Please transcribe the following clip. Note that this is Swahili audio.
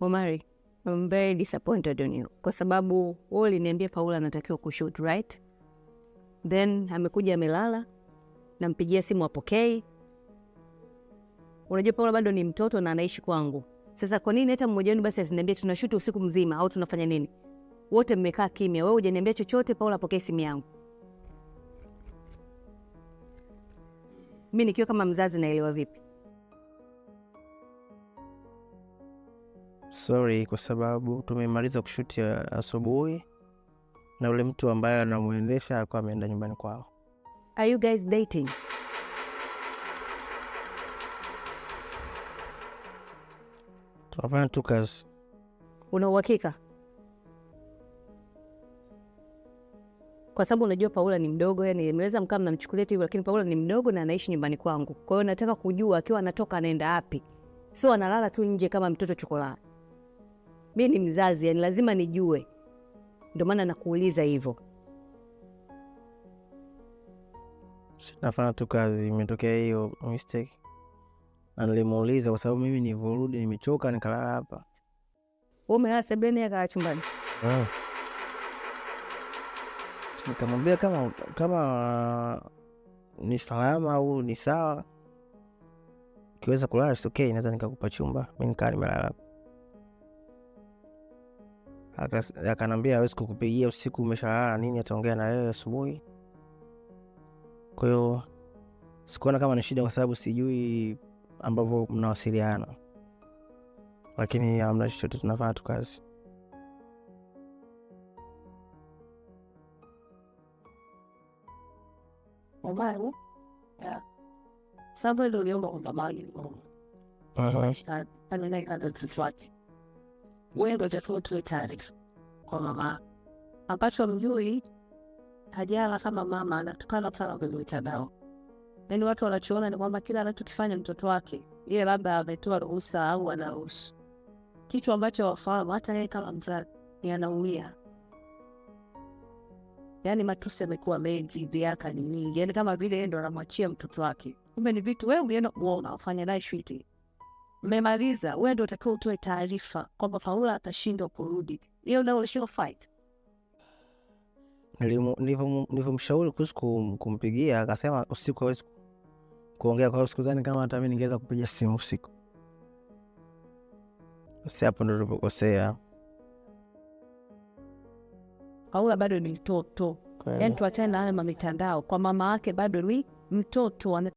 Omari, I'm very disappointed on you. Kwa sababu wewe uliniambia Paula anatakiwa kushoot, right? Then amekuja amelala, nampigia simu apokei. Unajua Paula bado ni mtoto na anaishi kwangu. Sasa kwa nini hata mmoja wenu basi asiniambie tunashoot usiku mzima au tunafanya nini? Wote mmekaa kimya. Wewe hujaniambia chochote, Paula apokee simu yangu. Mimi nikiwa kama mzazi naelewa vipi? Sorry kwa sababu tumemaliza kushuti asubuhi na ule mtu ambaye anamuendesha alikuwa ameenda nyumbani kwao. Are you guys dating? Tunafanya tu kazi. Una uhakika? Kwa sababu unajua Paula ni mdogo, yani nimeweza mkaa mnamchukulia hivyo, lakini Paula ni mdogo na anaishi nyumbani kwangu. Kwa hiyo nataka kujua akiwa anatoka anaenda wapi. Sio analala tu nje kama mtoto chokolaa. Mimi ni mzazi, yani lazima nijue. Ndio maana nakuuliza hivyo. Nafanya tu kazi, imetokea hiyo mistake. Na nilimuuliza kwa sababu mimi nilivyorudi nimechoka nikalala hapa. Wewe umelala sebuleni akaa chumbani? Nikamwambia kama ni salama au ni sawa. Kiweza kulala it's okay, naweza nikakupa chumba. Mimi nikaa nimelala. Akanambia hawezi kukupigia usiku umeshalala nini, ataongea na wewe asubuhi. Kwa hiyo sikuona kama ni shida kwa sababu sijui ambavyo mnawasiliana. Lakini hamna chochote, tunafanya tu kazi. Omari, sababu ndio uliomba kwamba mali anaenda tutwati. Wewe ndio utakuwa tu taarifa kwa mama. Ambacho mjui hajala kama mama anatukana sana kwenye mitandao. Yaani watu wanachoona ni kwamba kila anachokifanya mtoto wake, yeye labda ametoa ruhusa au anaruhusu. Kitu ambacho wafahamu hata yeye kama mzazi ni anaumia. Yaani matusi yamekuwa mengi, dhiaka ni nyingi. Yaani kama vile yeye ndo anamwachia mtoto wake. Kumbe ni vitu wewe ulienda kuona ufanye naye shooting. Mmemaliza, wewe ndio utakiwa utoe taarifa kwamba Paula atashindwa kurudi. Hiyo ndio ulishio fight. Nilivyomshauri kuhusu kumpigia akasema usiku hawezi kuongea, kwa siku zani kama hata mimi ningeweza kupiga simu usiku. Sasa hapo ndio tulipokosea. Paula bado ni mtoto. Yaani tuachane na haya mitandao. Kwa mama yake bado ni mtoto.